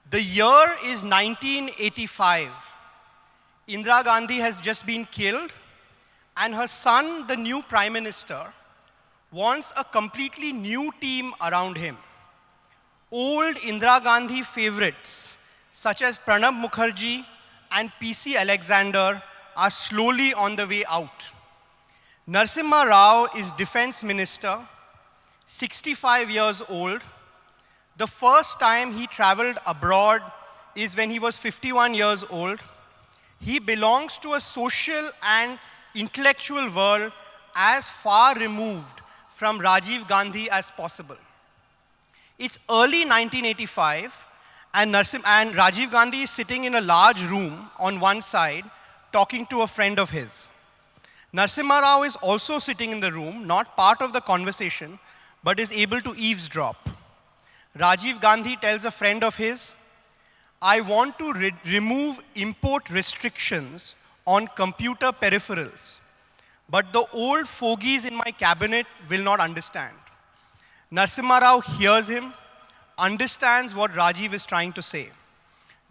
The year is 1985. Indira Gandhi has just been killed, and her son, the new Prime Minister, wants a completely new team around him. Old Indira Gandhi favorites, such as Pranab Mukherjee and PC Alexander, are slowly on the way out. Narasimha Rao is Defense Minister, 65 years old. The first time he traveled abroad is when he was 51 years old. He belongs to a social and intellectual world as far removed from Rajiv Gandhi as possible. It's early 1985, and Rajiv Gandhi is sitting in a large room on one side, talking to a friend of his. Narasimha Rao is also sitting in the room, not part of the conversation, but is able to eavesdrop. Rajiv Gandhi tells a friend of his, "I want to remove import restrictions on computer peripherals, but the old fogies in my cabinet will not understand." Narasimha Rao hears him, understands what Rajiv is trying to say.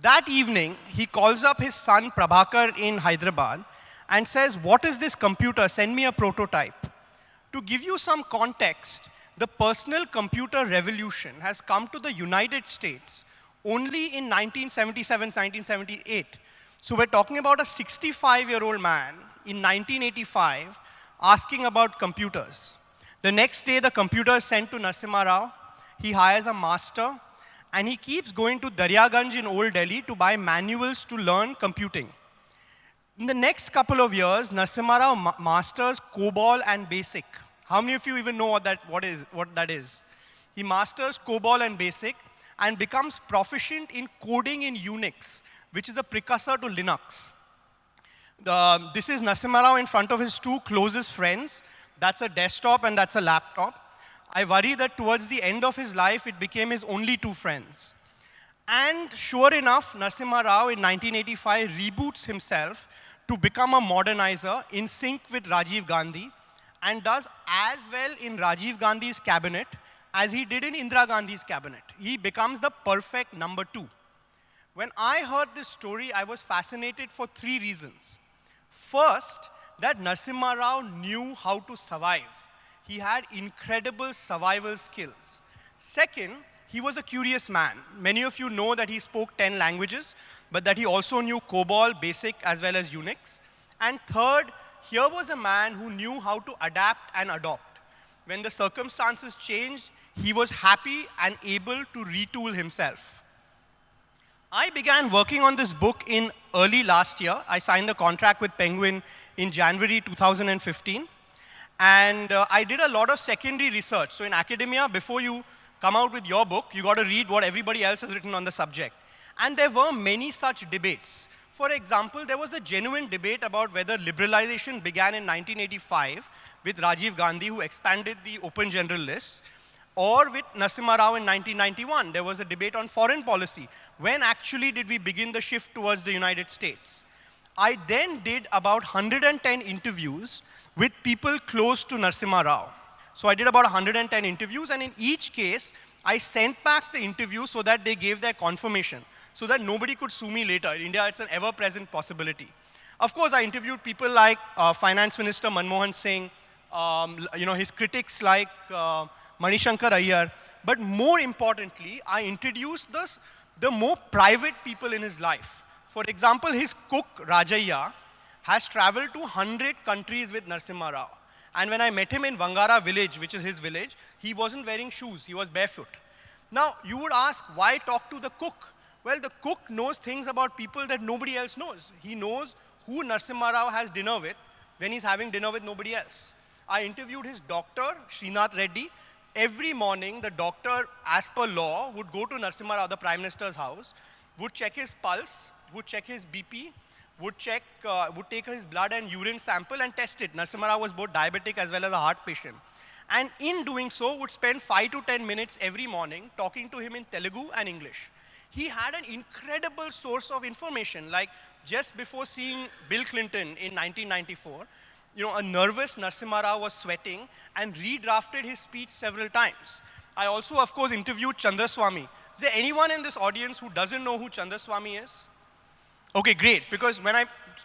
That evening, he calls up his son Prabhakar in Hyderabad and says, "What is this computer? Send me a prototype." To give you some context, the personal computer revolution has come to the United States only in 1977, 1978. So we're talking about a 65-year-old man in 1985 asking about computers. The next day, the computer is sent to Narasimha Rao. He hires a master, and he keeps going to Daryaganj in Old Delhi to buy manuals to learn computing. In the next couple of years, Narasimha Rao masters COBOL and BASIC. How many of you even know what that is? He masters COBOL and BASIC and becomes proficient in coding in Unix, which is a precursor to Linux. This is Narasimha Rao in front of his two closest friends. That's a desktop and that's a laptop. I worry that towards the end of his life, it became his only two friends. And sure enough, Narasimha Rao in 1985 reboots himself to become a modernizer in sync with Rajiv Gandhi, and does as well in Rajiv Gandhi's cabinet as he did in Indira Gandhi's cabinet. He becomes the perfect number two. When I heard this story, I was fascinated for three reasons. First, that Narasimha Rao knew how to survive. He had incredible survival skills. Second, he was a curious man. Many of you know that he spoke 10 languages, but that he also knew COBOL, BASIC, as well as Unix. And third, here was a man who knew how to adapt and adopt. When the circumstances changed, he was happy and able to retool himself. I began working on this book in early last year. I signed a contract with Penguin in January 2015. And I did a lot of secondary research. So in academia, before you come out with your book, you got to read what everybody else has written on the subject. And there were many such debates. For example, there was a genuine debate about whether liberalization began in 1985 with Rajiv Gandhi, who expanded the open general list, or with Narasimha Rao in 1991. There was a debate on foreign policy. When actually did we begin the shift towards the United States? I then did about 110 interviews with people close to Narasimha Rao. So I did about 110 interviews, and in each case, I sent back the interview so that they gave their confirmation, so that nobody could sue me later. In India, it's an ever-present possibility. Of course, I interviewed people like Finance Minister Manmohan Singh, his critics like Manishankar Iyer, but more importantly, I introduced the more private people in his life. For example, his cook, Rajaiya, has traveled to 100 countries with Narasimha Rao. And when I met him in Vangara village, which is his village, he wasn't wearing shoes, he was barefoot. Now, you would ask, why talk to the cook? Well, the cook knows things about people that nobody else knows. He knows who Narasimha Rao has dinner with when he's having dinner with nobody else. I interviewed his doctor, Srinath Reddy. Every morning, the doctor, as per law, would go to Narasimha Rao, the Prime Minister's house, would check his pulse, would check his BP, would take his blood and urine sample and test it. Narasimha Rao was both diabetic as well as a heart patient. And in doing so, would spend 5 to 10 minutes every morning talking to him in Telugu and English. He had an incredible source of information. Like just before seeing Bill Clinton in 1994, a nervous Narasimha Rao was sweating and redrafted his speech several times. I also, of course, interviewed Chandraswamy. Is there anyone in this audience who doesn't know who Chandraswamy is? Okay, great, because when I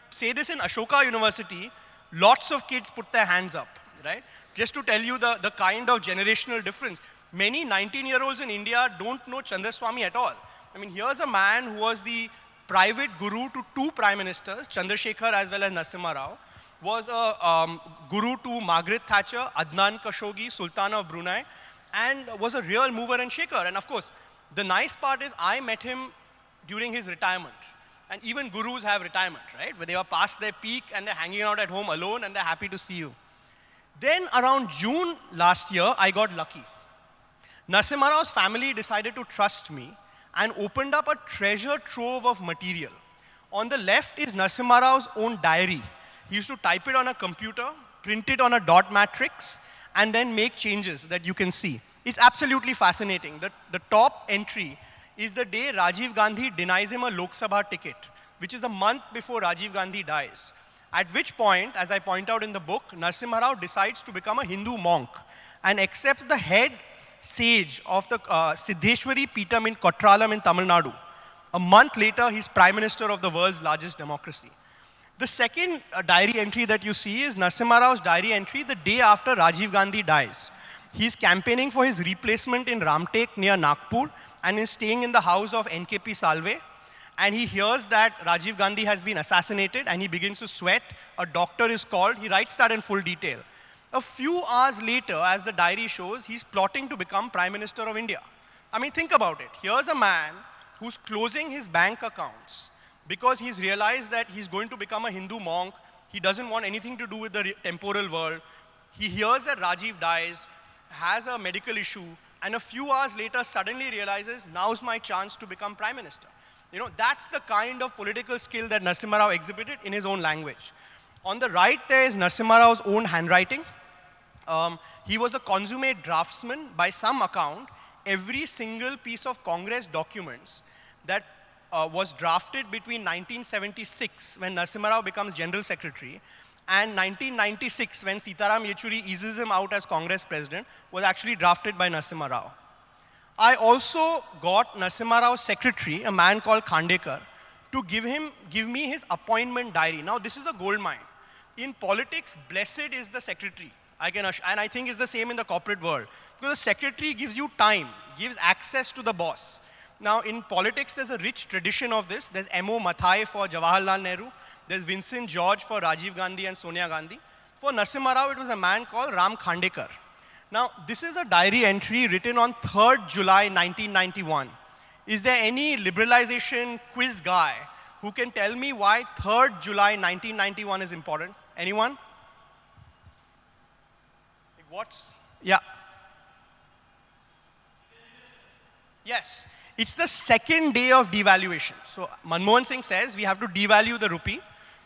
say this in Ashoka University, lots of kids put their hands up, right? Just to tell you the kind of generational difference. Many 19-year-olds in India don't know Chandraswamy at all. I mean, here's a man who was the private guru to two prime ministers, Chandrasekhar as well as Narasimha Rao, was a guru to Margaret Thatcher, Adnan Khashoggi, Sultan of Brunei, and was a real mover and shaker. And of course, the nice part is I met him during his retirement. And even gurus have retirement, right? Where they are past their peak and they're hanging out at home alone and they're happy to see you. Then around June last year, I got lucky. Narasimha Rao's family decided to trust me and opened up a treasure trove of material. On the left is Narasimha Rao's own diary. He used to type it on a computer, print it on a dot matrix, and then make changes that you can see. It's absolutely fascinating. The top entry is the day Rajiv Gandhi denies him a Lok Sabha ticket, which is a month before Rajiv Gandhi dies. At which point, as I point out in the book, Narasimha Rao decides to become a Hindu monk and accepts the head sage of the Siddheshwari Peetham in Kotralam in Tamil Nadu. A month later, he's prime minister of the world's largest democracy. The second diary entry that you see is Narasimha Rao's diary entry the day after Rajiv Gandhi dies. He's campaigning for his replacement in Ramtek near Nagpur and is staying in the house of NKP Salve. And he hears that Rajiv Gandhi has been assassinated and he begins to sweat. A doctor is called. He writes that in full detail. A few hours later, as the diary shows, he's plotting to become Prime Minister of India. I mean, think about it. Here's a man who's closing his bank accounts because he's realized that he's going to become a Hindu monk. He doesn't want anything to do with the temporal world. He hears that Rajiv dies, has a medical issue, and a few hours later suddenly realizes, now's my chance to become Prime Minister. You know, that's the kind of political skill that Narasimha Rao exhibited in his own language. On the right, there is Narasimha Rao's own handwriting. He was a consummate draftsman. By some account, every single piece of Congress documents that was drafted between 1976, when Narasimha Rao becomes General Secretary, and 1996, when Sitaram Yechuri eases him out as Congress President, was actually drafted by Narasimha Rao. I also got Narasimha Rao's secretary, a man called Khandekar, to give me his appointment diary. Now, this is a gold mine. In politics, blessed is the secretary. And I think it's the same in the corporate world. Because the secretary gives you time, gives access to the boss. Now, in politics, there's a rich tradition of this. There's M.O. Mathai for Jawaharlal Nehru. There's Vincent George for Rajiv Gandhi and Sonia Gandhi. For Narasimha Rao, it was a man called Ram Khandekar. Now, this is a diary entry written on 3rd July 1991. Is there any liberalization quiz guy who can tell me why 3rd July 1991 is important? Anyone? Yeah. Yes. It's the second day of devaluation. So Manmohan Singh says we have to devalue the rupee.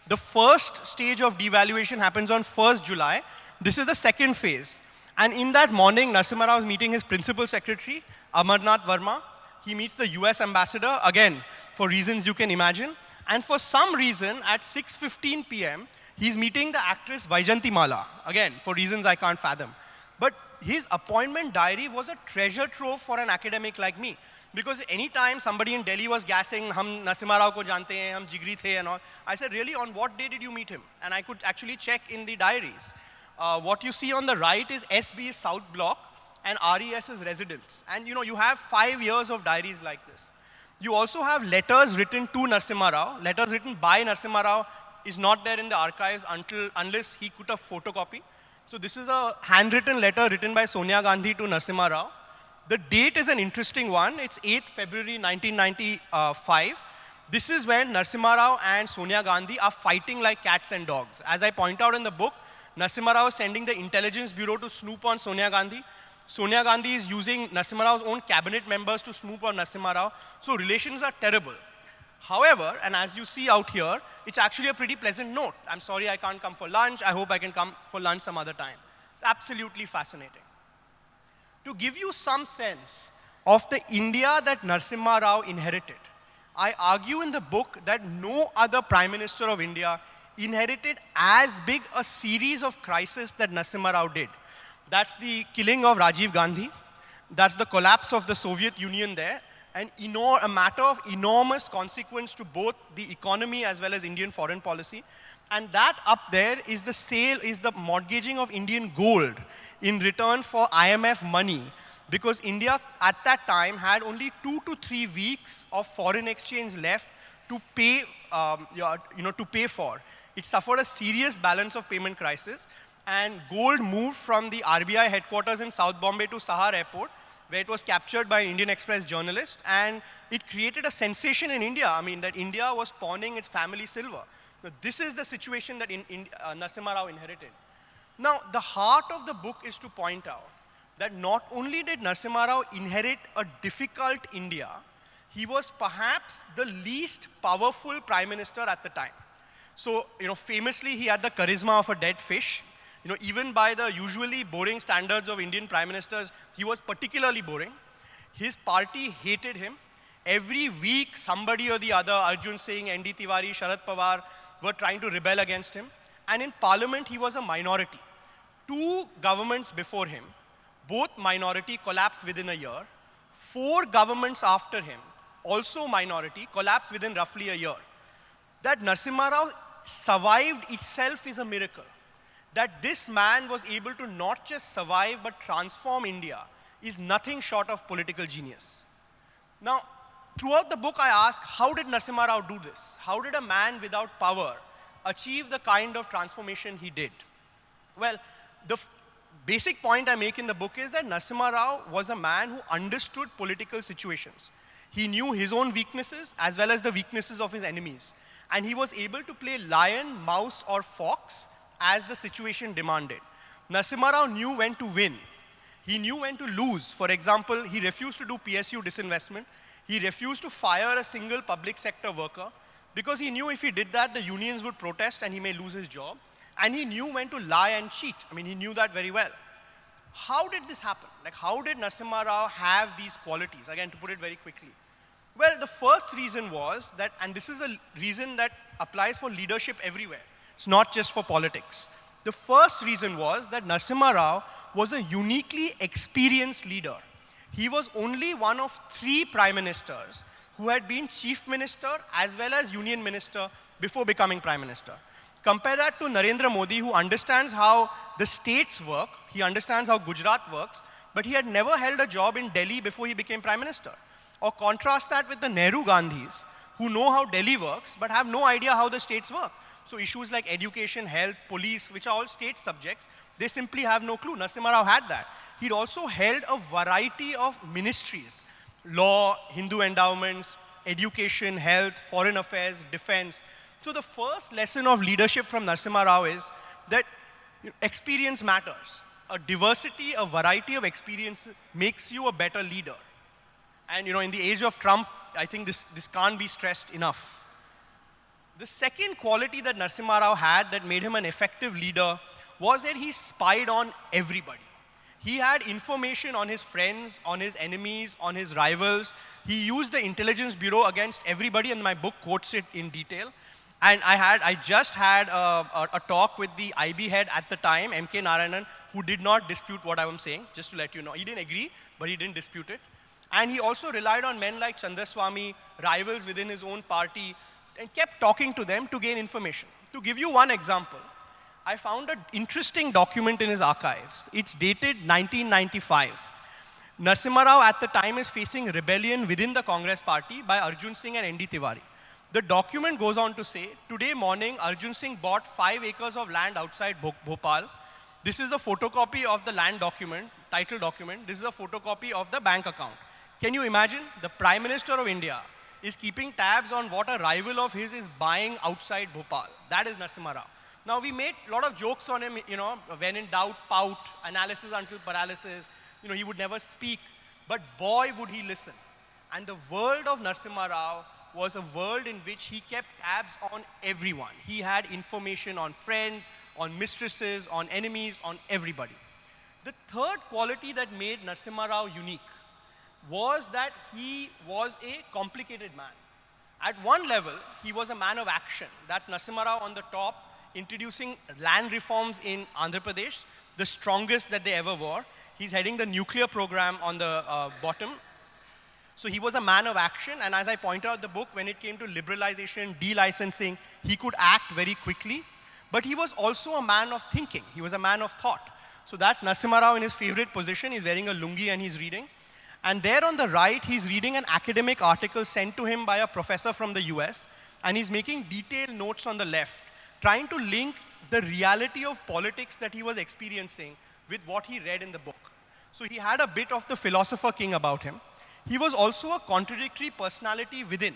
The first stage of devaluation happens on 1st July. This is the second phase. And in that morning, Narasimha Rao is meeting his principal secretary, Amarnath Verma. He meets the US ambassador, again, for reasons you can imagine. And for some reason, at 6:15 p.m., he's meeting the actress Vaijayanti Mala, again, for reasons I can't fathom. But his appointment diary was a treasure trove for an academic like me. Because anytime somebody in Delhi was gassing, hum Narasimha Rao ko jante hain, hum jigri the and all, I said, really, on what day did you meet him? And I could actually check in the diaries. What you see on the right is SB's South Block and RES's residence. And you have 5 years of diaries like this. You also have letters written to Narasimha Rao. Letters written by Narasimha Rao is not there in the archives unless he could have photocopy. So this is a handwritten letter written by Sonia Gandhi to Narasimha Rao. The date is an interesting one. It's 8th February 1995. This is when Narasimha Rao and Sonia Gandhi are fighting like cats and dogs. As I point out in the book, Narasimha Rao is sending the intelligence bureau to snoop on Sonia Gandhi. Sonia Gandhi is using Narasimha Rao's own cabinet members to snoop on Narasimha Rao. So relations are terrible. However, and as you see out here, it's actually a pretty pleasant note. I'm sorry I can't come for lunch. I hope I can come for lunch some other time. It's absolutely fascinating. To give you some sense of the India that Narasimha Rao inherited, I argue in the book that no other Prime Minister of India inherited as big a series of crises that Narasimha Rao did. That's the killing of Rajiv Gandhi. That's the collapse of the Soviet Union there. a matter of enormous consequence to both the economy as well as Indian foreign policy. And that up there is the mortgaging of Indian gold in return for IMF money, because India at that time had only 2 to 3 weeks of foreign exchange left to pay, to pay for. It suffered a serious balance of payment crisis, and gold moved from the RBI headquarters in South Bombay to Sahar Airport, where it was captured by an Indian Express journalist, and it created a sensation in India. I mean, that India was pawning its family silver. Now, this is the situation that Narasimha Rao inherited. Now, the heart of the book is to point out that not only did Narasimha Rao inherit a difficult India, he was perhaps the least powerful prime minister at the time. So, famously, he had the charisma of a dead fish. Even by the usually boring standards of Indian prime ministers, he was particularly boring. His party hated him. Every week, somebody or the other, Arjun Singh, N.D. Tiwari, Sharad Pawar, were trying to rebel against him. And in parliament, he was a minority. 2 governments before him, both minority, collapsed within a year. 4 governments after him, also minority, collapsed within roughly a year. That Narasimha Rao survived itself is a miracle. That this man was able to not just survive but transform India is nothing short of political genius. Now, throughout the book I ask, how did Narasimha Rao do this? How did a man without power achieve the kind of transformation he did? Well, the basic point I make in the book is that Narasimha Rao was a man who understood political situations. He knew his own weaknesses as well as the weaknesses of his enemies. And he was able to play lion, mouse, or fox as the situation demanded. Narasimha Rao knew when to win. He knew when to lose. For example, he refused to do PSU disinvestment. He refused to fire a single public sector worker because he knew if he did that, the unions would protest and he may lose his job. And he knew when to lie and cheat. I mean, he knew that very well. How did this happen? Like, how did Narasimha Rao have these qualities? Again, to put it very quickly. Well, the first reason was that, and this is a reason that applies for leadership everywhere. It's not just for politics. The first reason was that Narasimha Rao was a uniquely experienced leader. He was only one of 3 prime ministers who had been chief minister as well as union minister before becoming prime minister. Compare that to Narendra Modi, who understands how the states work, he understands how Gujarat works, but he had never held a job in Delhi before he became prime minister. Or contrast that with the Nehru Gandhis, who know how Delhi works, but have no idea how the states work. So issues like education, health, police, which are all state subjects, they simply have no clue. Narasimha Rao had that. He'd also held a variety of ministries: law, Hindu endowments, education, health, foreign affairs, defense. So the first lesson of leadership from Narasimha Rao is that experience matters. A diversity, a variety of experience makes you a better leader. And in the age of Trump, I think this can't be stressed enough. The second quality that Narasimha Rao had that made him an effective leader was that he spied on everybody. He had information on his friends, on his enemies, on his rivals. He used the intelligence bureau against everybody, and my book quotes it in detail. And I just had a talk with the IB head at the time, M.K. Narayanan, who did not dispute what I was saying, just to let you know. He didn't agree, but he didn't dispute it. And he also relied on men like Chandraswamy, rivals within his own party, and kept talking to them to gain information. To give you one example, I found an interesting document in his archives. It's dated 1995. Narasimha Rao at the time is facing rebellion within the Congress party by Arjun Singh and N.D. Tiwari. The document goes on to say, today morning, Arjun Singh bought 5 acres of land outside Bhopal. This is a photocopy of the land document, title document. This is a photocopy of the bank account. Can you imagine? The Prime Minister of India is keeping tabs on what a rival of his is buying outside Bhopal. That is Narasimha Rao. Now, we made a lot of jokes on him, when in doubt, pout, analysis until paralysis. He would never speak, but boy, would he listen. And the world of Narasimha Rao was a world in which he kept tabs on everyone. He had information on friends, on mistresses, on enemies, on everybody. The third quality that made Narasimha Rao unique was that he was a complicated man. At one level, he was a man of action. That's Narasimha Rao on the top, introducing land reforms in Andhra Pradesh, the strongest that they ever were. He's heading the nuclear program on the bottom. So he was a man of action, and as I point out in the book, when it came to liberalization, delicensing, he could act very quickly. But he was also a man of thinking. He was a man of thought. So that's Narasimha Rao in his favorite position. He's wearing a lungi and he's reading. And there on the right, he's reading an academic article sent to him by a professor from the US, and he's making detailed notes on the left, trying to link the reality of politics that he was experiencing with what he read in the book. So he had a bit of the philosopher king about him. He was also a contradictory personality within.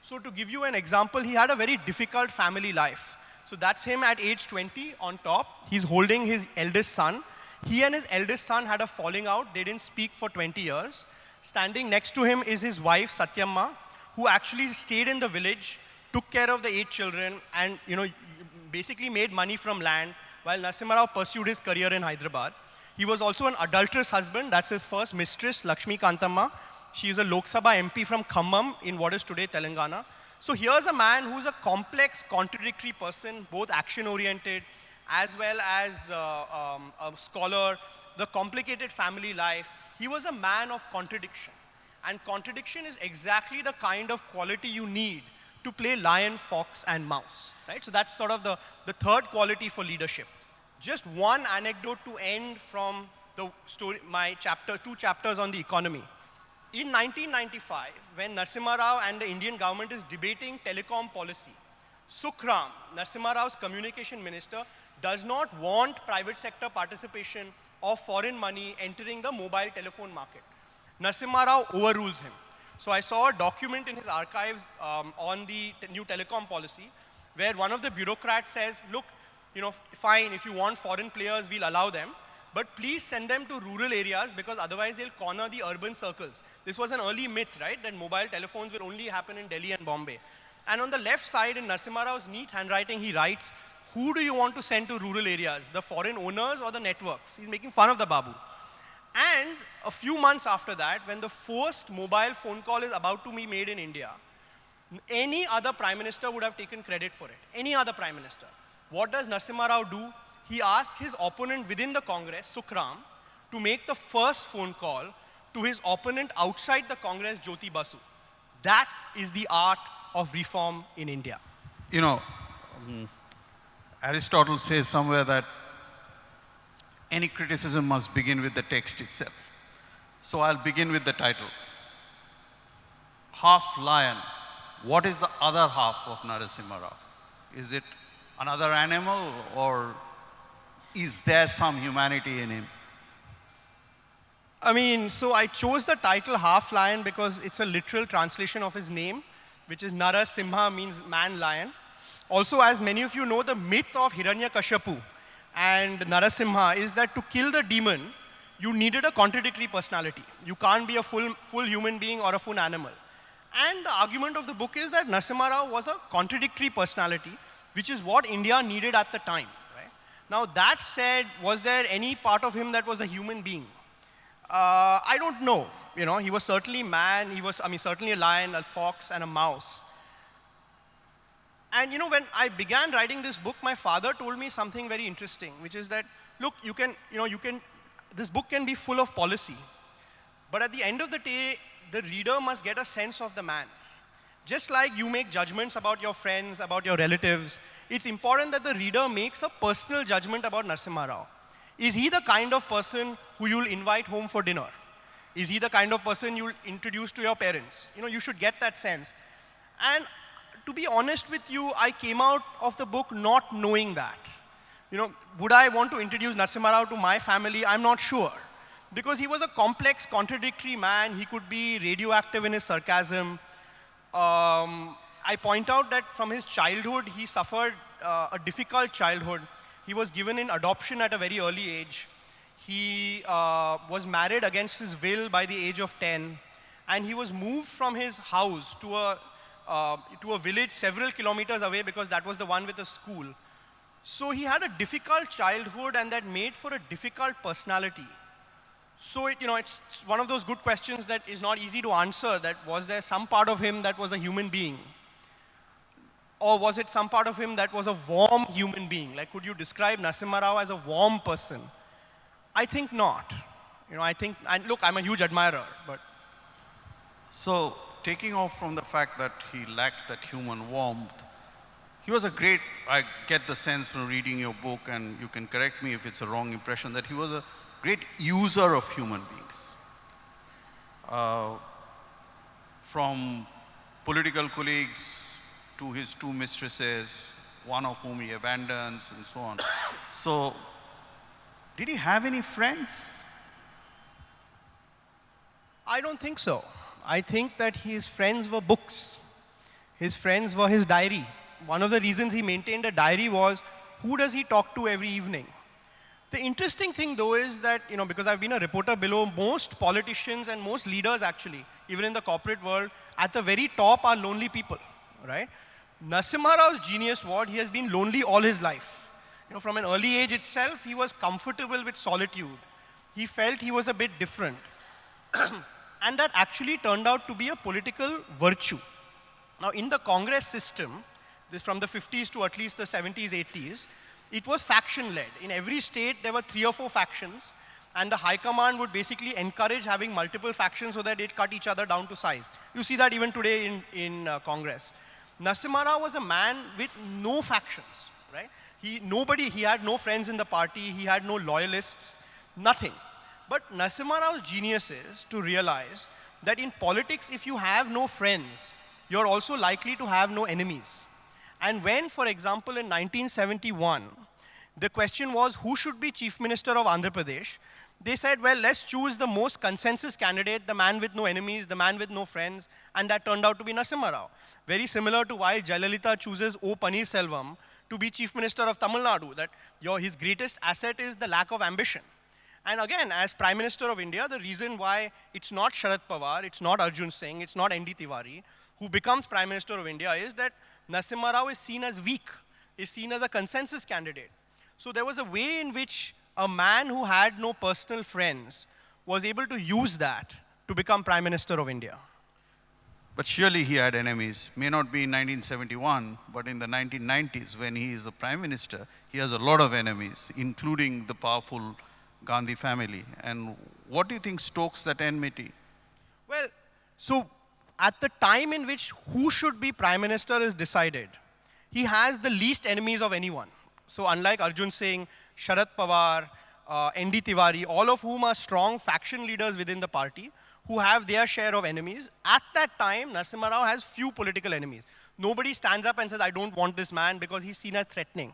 So to give you an example, he had a very difficult family life. So that's him at age 20 on top. He's holding his eldest son. He and his eldest son had a falling out. They didn't speak for 20 years. Standing next to him is his wife, Satyamma, who actually stayed in the village, took care of the 8 children, and basically made money from land while Narasimha Rao pursued his career in Hyderabad. He was also an adulterous husband. That's his first mistress, Lakshmi Kantamma. She is a Lok Sabha MP from Khammam in what is today Telangana. So here's a man who's a complex, contradictory person, both action-oriented as well as a scholar, the complicated family life. He was a man of contradiction. And contradiction is exactly the kind of quality you need to play lion, fox, and mouse. Right? So that's sort of the third quality for leadership. Just one anecdote to end from the story, my 2 chapters on the economy. In 1995, when Narasimha Rao and the Indian government is debating telecom policy, Sukhram, Narasimha Rao's communication minister, does not want private sector participation of foreign money entering the mobile telephone market. Narasimha Rao overrules him. So I saw a document in his archives on the new telecom policy where one of the bureaucrats says, look, fine, if you want foreign players, we'll allow them. But please send them to rural areas because otherwise they'll corner the urban circles. This was an early myth, right? That mobile telephones will only happen in Delhi and Bombay. And on the left side in Narasimha Rao's neat handwriting, he writes, who do you want to send to rural areas? The foreign owners or the networks? He's making fun of the Babu. And a few months after that, when the first mobile phone call is about to be made in India, any other prime minister would have taken credit for it. Any other prime minister. What does Narasimha Rao do? He asked his opponent within the Congress, Sukhram, to make the first phone call to his opponent outside the Congress, Jyoti Basu. That is the art of reform in India. Aristotle says somewhere that any criticism must begin with the text itself. So I'll begin with the title. Half lion. What is the other half of Narasimha Rao? Is it another animal, or is there some humanity in him? So I chose the title Half Lion because it's a literal translation of his name, which is Narasimha, means man-lion. Also, as many of you know, the myth of Hiranyakashipu and Narasimha is that to kill the demon, you needed a contradictory personality. You can't be a full human being or a full animal. And the argument of the book is that Narasimha Rao was a contradictory personality, which is what India needed at the time. Right? Now, that said, was there any part of him that was a human being? I don't know. He was certainly man. He was, certainly a lion, a fox, and a mouse. And when I began writing this book, my father told me something very interesting, which is that, look, this book can be full of policy, but at the end of the day, the reader must get a sense of the man. Just like you make judgments about your friends, about your relatives, it's important that the reader makes a personal judgment about Narasimha Rao. Is he the kind of person who you'll invite home for dinner? Is he the kind of person you'll introduce to your parents? You should get that sense. And to be honest with you, I came out of the book not knowing that. Would I want to introduce Narasimha Rao to my family? I'm not sure. Because he was a complex, contradictory man. He could be radioactive in his sarcasm. I point out that from his childhood, he suffered a difficult childhood. He was given in adoption at a very early age. He was married against his will by the age of 10. And he was moved from his house to a village several kilometers away because that was the one with a school. So he had a difficult childhood, and that made for a difficult personality. So it's one of those good questions that is not easy to answer, that was there some part of him that was a human being? Or was it some part of him that was a warm human being? Like, could you describe Narasimha Rao as a warm person? I think not. And look, I'm a huge admirer, but. So, taking off from the fact that he lacked that human warmth, he was a great, I get the sense from reading your book, and you can correct me if it's a wrong impression, that he was a great user of human beings. Uh, from political colleagues to his two mistresses, one of whom he abandons, and so on. So, did he have any friends? I don't think so. I think that his friends were books. His friends were his diary. One of the reasons he maintained a diary was, who does he talk to every evening? The interesting thing though is that, because I've been a reporter below, most politicians and most leaders actually, even in the corporate world, at the very top are lonely people, right? Narasimha Rao's genius was he has been lonely all his life. From an early age itself, he was comfortable with solitude. He felt he was a bit different. And that actually turned out to be a political virtue. Now, in the Congress system, this from the 50s to at least the 70s, 80s, it was faction-led. In every state, there were 3 or 4 factions, and the high command would basically encourage having multiple factions so that they'd cut each other down to size. You see that even today in Congress. Narasimha Rao was a man with no factions, right? He had no friends in the party, he had no loyalists, nothing. But Narasimha Rao's genius is to realize that in politics, if you have no friends, you're also likely to have no enemies. And when, for example, in 1971, the question was who should be Chief Minister of Andhra Pradesh, they said, well, let's choose the most consensus candidate, the man with no enemies, the man with no friends, and that turned out to be Narasimha Rao. Very similar to why Jayalalitha chooses O. Paneerselvam to be Chief Minister of Tamil Nadu, that his greatest asset is the lack of ambition. And again, as Prime Minister of India, the reason why it's not Sharad Pawar, it's not Arjun Singh, it's not N.D. Tiwari, who becomes Prime Minister of India, is that Narasimha Rao is seen as weak, is seen as a consensus candidate. So there was a way in which a man who had no personal friends was able to use that to become Prime Minister of India. But surely he had enemies. May not be in 1971, but in the 1990s, when he is a Prime Minister, he has a lot of enemies, including the powerful Gandhi family. And what do you think stokes that enmity? Well, so at the time in which who should be Prime Minister is decided, he has the least enemies of anyone. So unlike Arjun Singh, Sharad Pawar, N.D. Tiwari, all of whom are strong faction leaders within the party, who have their share of enemies, at that time, Narasimha Rao has few political enemies. Nobody stands up and says, I don't want this man, because he's seen as threatening.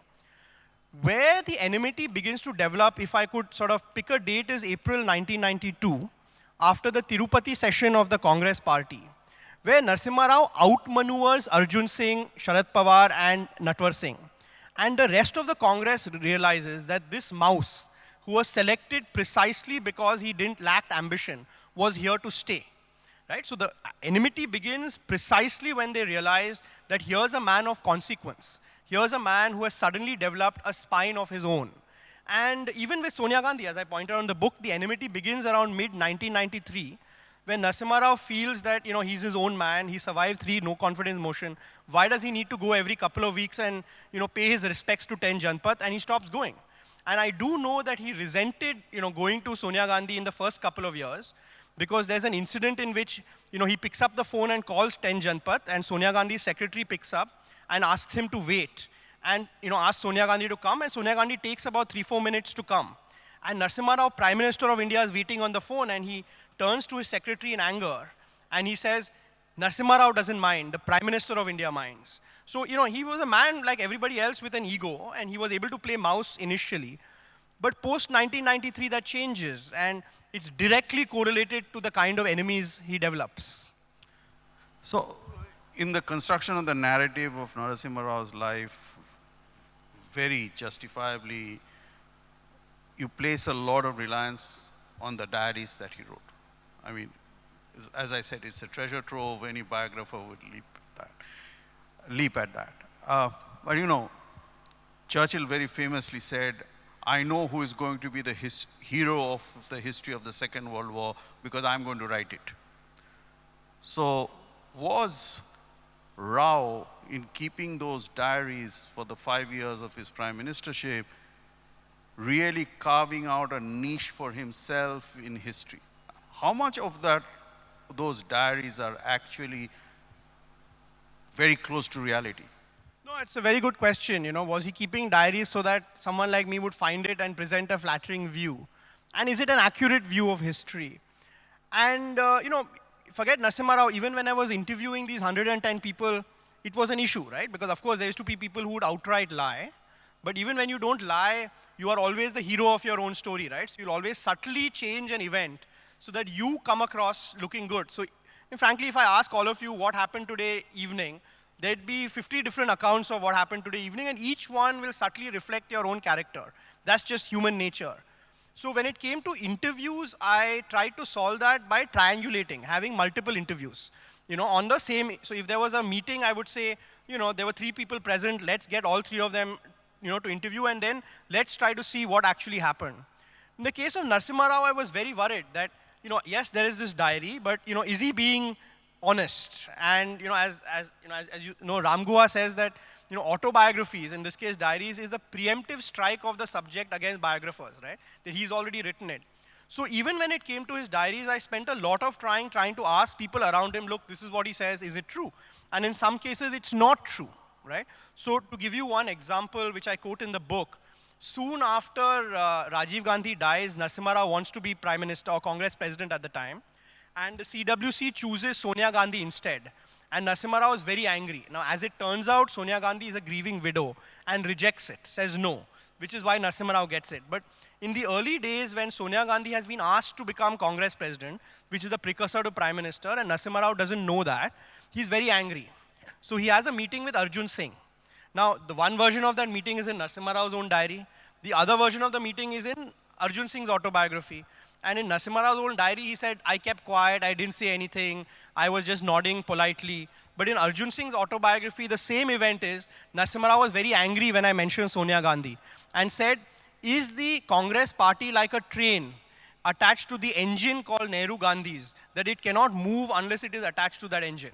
Where the enmity begins to develop, if I could sort of pick a date, is April 1992, after the Tirupati session of the Congress party, where Narasimha Rao outmaneuvers Arjun Singh, Sharad Pawar, and Natwar Singh. And the rest of the Congress realizes that this mouse, who was selected precisely because he didn't lack ambition, was here to stay. Right? So the enmity begins precisely when they realize that here's a man of consequence. Here's a man who has suddenly developed a spine of his own. And even with Sonia Gandhi, as I pointed out in the book, the enmity begins around mid-1993, when Narasimha Rao feels that he's his own man, he survived 3 no-confidence motion. Why does he need to go every couple of weeks and pay his respects to 10 Janpath, and he stops going. And I do know that he resented going to Sonia Gandhi in the first couple of years, because there's an incident in which he picks up the phone and calls 10 Janpath, and Sonia Gandhi's secretary picks up and asks him to wait, and asks Sonia Gandhi to come, and Sonia Gandhi takes about 3-4 minutes to come. And Narasimha Rao, Prime Minister of India, is waiting on the phone, and he turns to his secretary in anger, and he says, Narasimha Rao doesn't mind, the Prime Minister of India minds. So, he was a man like everybody else with an ego, and he was able to play mouse initially. But post-1993, that changes, and it's directly correlated to the kind of enemies he develops. So, in the construction of the narrative of Narasimha Rao's life, very justifiably, you place a lot of reliance on the diaries that he wrote. I mean, as I said, it's a treasure trove. Any biographer would leap at that. But Churchill very famously said, I know who is going to be the hero of the history of the Second World War because I'm going to write it. So was Rao, in keeping those diaries for the 5 years of his prime ministership, really carving out a niche for himself in history? How much of that those diaries are actually very close to reality? No, it's a very good question. Was he keeping diaries so that someone like me would find it and present a flattering view? And is it an accurate view of history? And, forget Narasimha Rao, even when I was interviewing these 110 people, it was an issue, right? Because of course there used to be people who would outright lie. But even when you don't lie, you are always the hero of your own story, right? So you'll always subtly change an event so that you come across looking good. So frankly, if I ask all of you what happened today evening, there'd be 50 different accounts of what happened today evening, and each one will subtly reflect your own character. That's just human nature. So when it came to interviews, I tried to solve that by triangulating, having multiple interviews. On the same, so if there was a meeting, I would say, there were 3 people present, let's get all 3 of them, to interview, and then let's try to see what actually happened. In the case of Narasimha Rao, I was very worried that, yes, there is this diary, but, is he being honest? And, as you know, Ram Guha says that, autobiographies, in this case diaries, is the preemptive strike of the subject against biographers, right? That he's already written it. So even when it came to his diaries, I spent a lot of trying to ask people around him, look, this is what he says, is it true? And in some cases, it's not true, right? So to give you one example, which I quote in the book, soon after Rajiv Gandhi dies, Narasimha Rao wants to be Prime Minister or Congress President at the time, and the CWC chooses Sonia Gandhi instead. And Narasimha Rao is very angry. Now, as it turns out, Sonia Gandhi is a grieving widow and rejects it, says no, which is why Narasimha Rao gets it. But in the early days, when Sonia Gandhi has been asked to become Congress President, which is the precursor to Prime Minister, and Narasimha Rao doesn't know that, he's very angry. So he has a meeting with Arjun Singh. Now, the one version of that meeting is in Narasimha Rao's own diary. The other version of the meeting is in Arjun Singh's autobiography. And in Narasimha Rao's own diary, he said, I kept quiet, I didn't say anything, I was just nodding politely. But in Arjun Singh's autobiography, the same event is, Narasimha Rao was very angry when I mentioned Sonia Gandhi and said, is the Congress party like a train attached to the engine called Nehru Gandhi's, that it cannot move unless it is attached to that engine?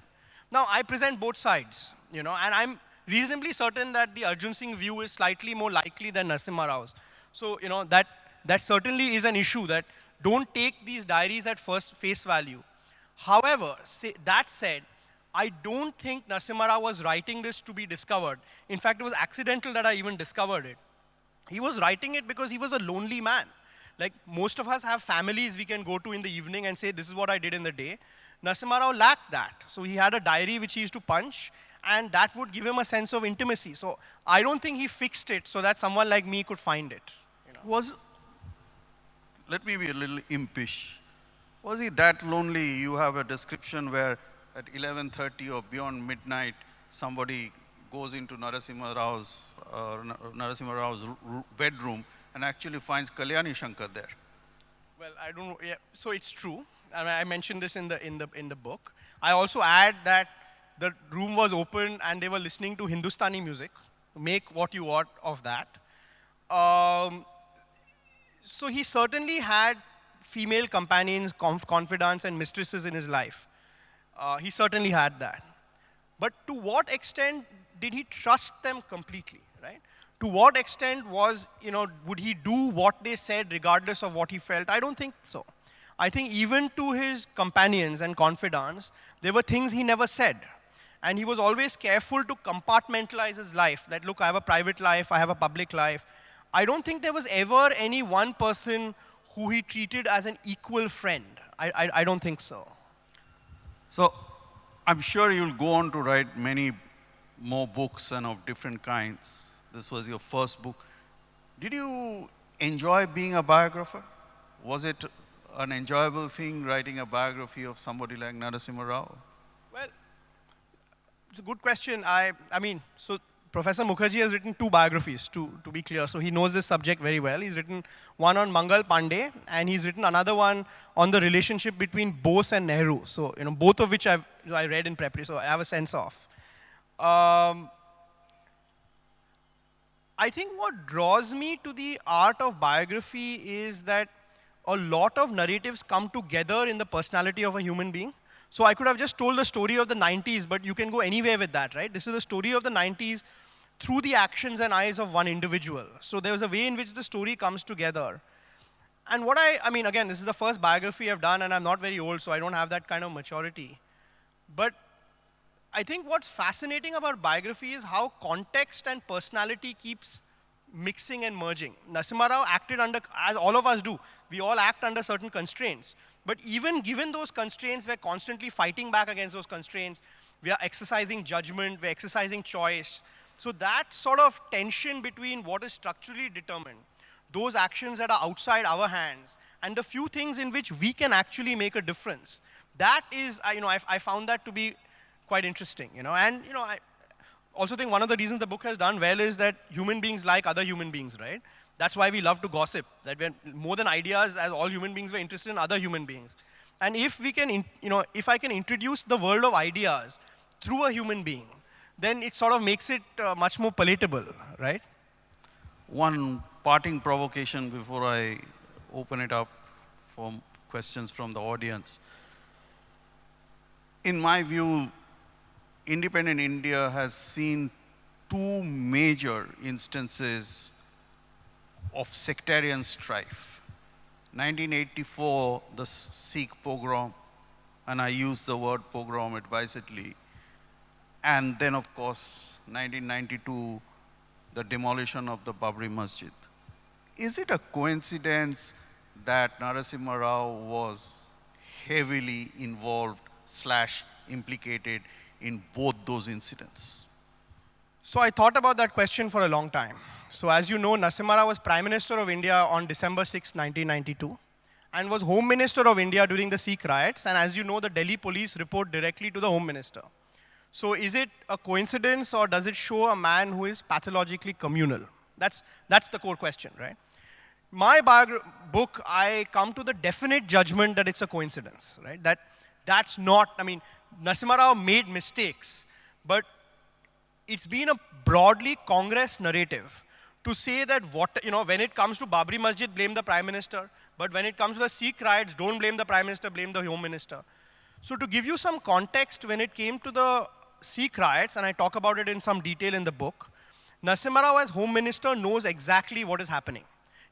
Now, I present both sides, and I'm reasonably certain that the Arjun Singh view is slightly more likely than Narasimha Rao's. So, that certainly is an issue, that don't take these diaries at first face value. However, that said, I don't think Narasimha Rao was writing this to be discovered. In fact, it was accidental that I even discovered it. He was writing it because he was a lonely man. Like most of us have families we can go to in the evening and say, this is what I did in the day. Narasimha Rao lacked that. So he had a diary which he used to punch, and that would give him a sense of intimacy. So I don't think he fixed it so that someone like me could find it. Let me be a little impish. Was he that lonely? You have a description where at 11:30 or beyond midnight, somebody goes into Narasimha Rao's bedroom and actually finds Kalyani Shankar there. Well, I don't know. Yeah, so it's true. I mentioned this in the book. I also add that the room was open and they were listening to Hindustani music. Make what you want of that. So he certainly had female companions, confidants, and mistresses in his life. He certainly had that. But to what extent did he trust them completely, right? To what extent would he do what they said regardless of what he felt? I don't think so. I think even to his companions and confidants, there were things he never said. And he was always careful to compartmentalize his life. That, look, I have a private life, I have a public life. I don't think there was ever any one person who he treated as an equal friend. I don't think so. So I'm sure you'll go on to write many more books and of different kinds. This was your first book. Did you enjoy being a biographer? Was it an enjoyable thing, writing a biography of somebody like Narasimha Rao? Well, it's a good question. So Professor Mukherjee has written 2 biographies, to be clear. So he knows this subject very well. He's written one on Mangal Pandey, and he's written another one on the relationship between Bose and Nehru. So, both of which I read in preparatory, so I have a sense of. I think what draws me to the art of biography is that a lot of narratives come together in the personality of a human being. So I could have just told the story of the 90s, but you can go anywhere with that, right? This is the story of the 90s through the actions and eyes of one individual. So there's a way in which the story comes together. And I mean, again, this is the first biography I've done, and I'm not very old, so I don't have that kind of maturity. But I think what's fascinating about biography is how context and personality keeps mixing and merging. Narasimha Rao acted under, as all of us do, we all act under certain constraints. But even given those constraints, we're constantly fighting back against those constraints. We are exercising judgment, we're exercising choice. So that sort of tension between what is structurally determined, those actions that are outside our hands, and the few things in which we can actually make a difference, that is, I found that to be quite interesting, And, I also think one of the reasons the book has done well is that human beings like other human beings, right? That's why we love to gossip, that we're more than ideas, as all human beings were interested in other human beings. And if we can, if I can introduce the world of ideas through a human being, then it sort of makes it much more palatable, right? One parting provocation before I open it up for questions from the audience. In my view, independent India has seen two major instances of sectarian strife. 1984, the Sikh pogrom, and I use the word pogrom advisedly. And then, of course, 1992, the demolition of the Babri Masjid. Is it a coincidence that Narasimha Rao was heavily involved / implicated in both those incidents? So I thought about that question for a long time. So as you know, Narasimha Rao was Prime Minister of India on December 6, 1992, and was Home Minister of India during the Sikh riots. And as you know, the Delhi police report directly to the Home Minister. So is it a coincidence, or does it show a man who is pathologically communal? That's the core question, right? My book, I come to the definite judgment that it's a coincidence, right? That's not, I mean, Narasimha Rao made mistakes, but it's been a broadly Congress narrative to say that when it comes to Babri Masjid, blame the Prime Minister, but when it comes to the Sikh riots, don't blame the Prime Minister, blame the Home Minister. So to give you some context, when it came to the Sikh riots, and I talk about it in some detail in the book, Narasimha Rao as Home Minister knows exactly what is happening.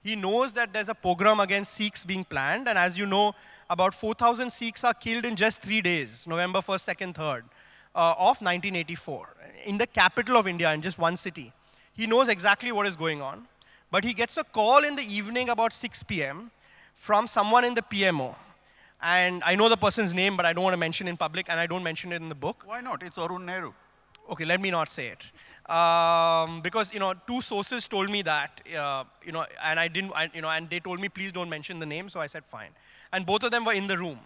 He knows that there's a pogrom against Sikhs being planned, and as you know, about 4,000 Sikhs are killed in just 3 days, November 1st, 2nd, 3rd, of 1984, in the capital of India, in just one city. He knows exactly what is going on, but he gets a call in the evening about 6 p.m. from someone in the PMO. And I know the person's name, but I don't want to mention in public, and I don't mention it in the book. Why not? It's Arun Nehru. Okay, let me not say it. Because, two sources told me that, and I didn't, and they told me, please don't mention the name, so I said, fine. And both of them were in the room.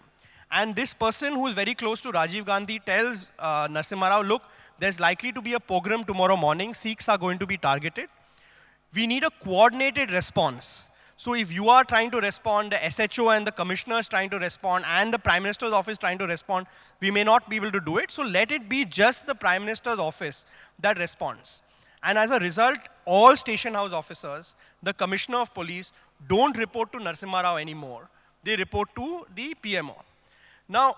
And this person who is very close to Rajiv Gandhi tells Narasimha Rao, look, there's likely to be a pogrom tomorrow morning. Sikhs are going to be targeted. We need a coordinated response. So if you are trying to respond, the SHO and the commissioner is trying to respond, and the Prime Minister's office trying to respond, we may not be able to do it. So let it be just the Prime Minister's office that responds. And as a result, all station house officers, the Commissioner of Police, don't report to Narasimha Rao anymore. They report to the PMO. Now,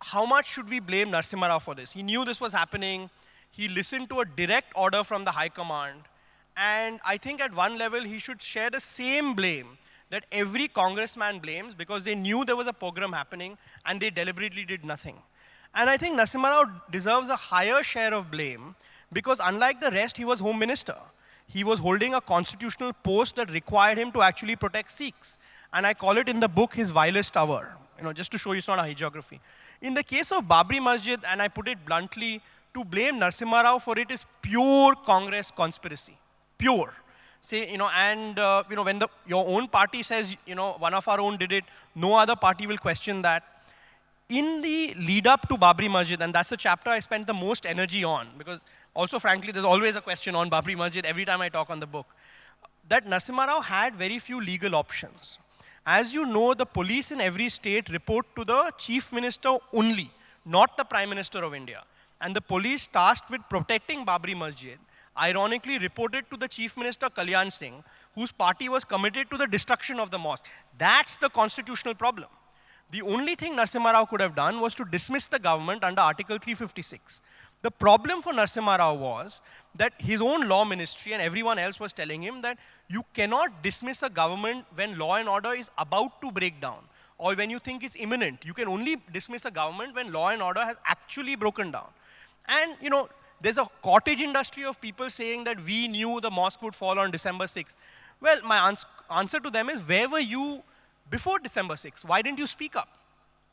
how much should we blame Narasimha Rao for this? He knew this was happening. He listened to a direct order from the High Command. And I think at one level, he should share the same blame that every congressman blames, because they knew there was a pogrom happening and they deliberately did nothing. And I think Narasimha Rao deserves a higher share of blame because unlike the rest, he was Home Minister. He was holding a constitutional post that required him to actually protect Sikhs. And I call it in the book his vilest hour, just to show you it's not a hagiography. In the case of Babri Masjid, and I put it bluntly, to blame Narasimha Rao for it is pure Congress conspiracy. Pure. Say, when your own party says, one of our own did it, no other party will question that. In the lead up to Babri Masjid, and that's the chapter I spent the most energy on, because also frankly, there's always a question on Babri Masjid every time I talk on the book, that Narasimha Rao had very few legal options. As you know, the police in every state report to the Chief Minister only, not the Prime Minister of India. And the police tasked with protecting Babri Masjid ironically reported to the Chief Minister Kalyan Singh, whose party was committed to the destruction of the mosque. That's the constitutional problem. The only thing Narasimha Rao could have done was to dismiss the government under Article 356. The problem for Narasimha Rao was that his own law ministry and everyone else was telling him that you cannot dismiss a government when law and order is about to break down or when you think it's imminent. You can only dismiss a government when law and order has actually broken down. And, you know, there's a cottage industry of people saying that we knew the mosque would fall on December 6th. Well, my answer to them is, where were you before December 6th? Why didn't you speak up?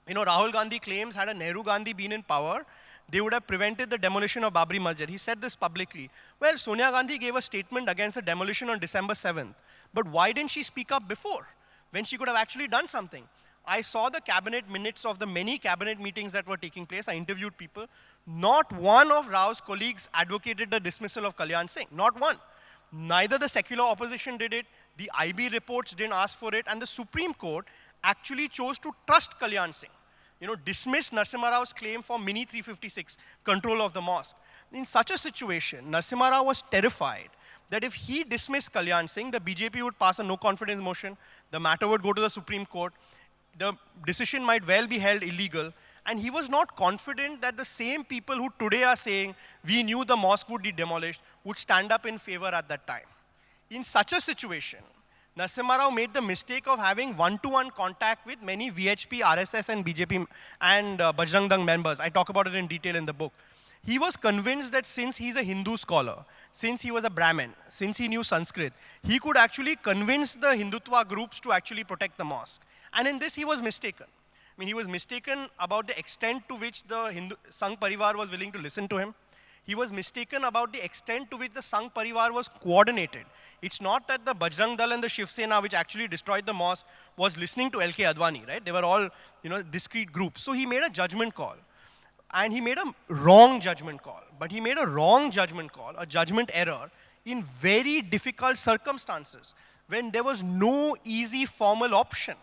You know, Rahul Gandhi claims had a Nehru Gandhi been in power, they would have prevented the demolition of Babri Masjid. He said this publicly. Well, Sonia Gandhi gave a statement against the demolition on December 7th. But why didn't she speak up before, when she could have actually done something? I saw the cabinet minutes of the many cabinet meetings that were taking place. I interviewed people. Not one of Rao's colleagues advocated the dismissal of Kalyan Singh. Not one. Neither the secular opposition did it, the IB reports didn't ask for it, and the Supreme Court actually chose to trust Kalyan Singh. You know, dismiss Narasimha Rao's claim for Mini 356, control of the mosque. In such a situation, Narasimha Rao was terrified that if he dismissed Kalyan Singh, the BJP would pass a no confidence motion, the matter would go to the Supreme Court, the decision might well be held illegal, and he was not confident that the same people who today are saying we knew the mosque would be demolished would stand up in favor at that time. In such a situation, Narasimha Rao made the mistake of having one-to-one contact with many VHP, RSS and BJP and Bajrang Dal members. I talk about it in detail in the book. He was convinced that since he's a Hindu scholar, since he was a Brahmin, since he knew Sanskrit, he could actually convince the Hindutva groups to actually protect the mosque. And in this, he was mistaken. I mean, he was mistaken about the extent to which the Sangh Parivar was willing to listen to him. He was mistaken about the extent to which the Sangh Parivar was coordinated. It's not that the Bajrang Dal and the Shiv Sena, which actually destroyed the mosque, was listening to L.K. Advani, right? They were all, you know, discrete groups. So he made a judgment call. And he made a wrong judgment call. But he made a wrong judgment call, a judgment error, in very difficult circumstances, when there was no easy formal option.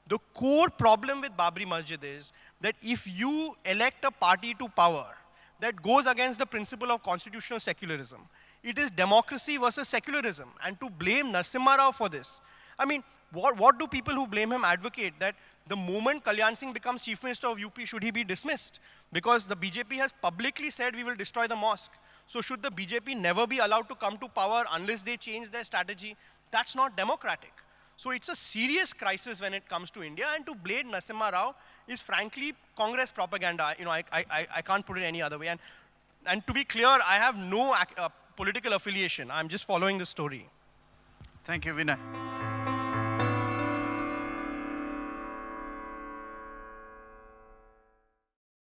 The core problem with Babri Masjid is that if you elect a party to power that goes against the principle of constitutional secularism, it is democracy versus secularism. And to blame Narasimha Rao for this, I mean, what do people who blame him advocate? That the moment Kalyan Singh becomes Chief Minister of UP, should he be dismissed? Because the BJP has publicly said we will destroy the mosque. So should the BJP never be allowed to come to power unless they change their strategy? That's not democratic. So it's a serious crisis when it comes to India, and to blame Narasimha Rao is frankly Congress propaganda. You know, I can't put it any other way. And to be clear, I have no political affiliation. I'm just following the story. Thank you, Vinay.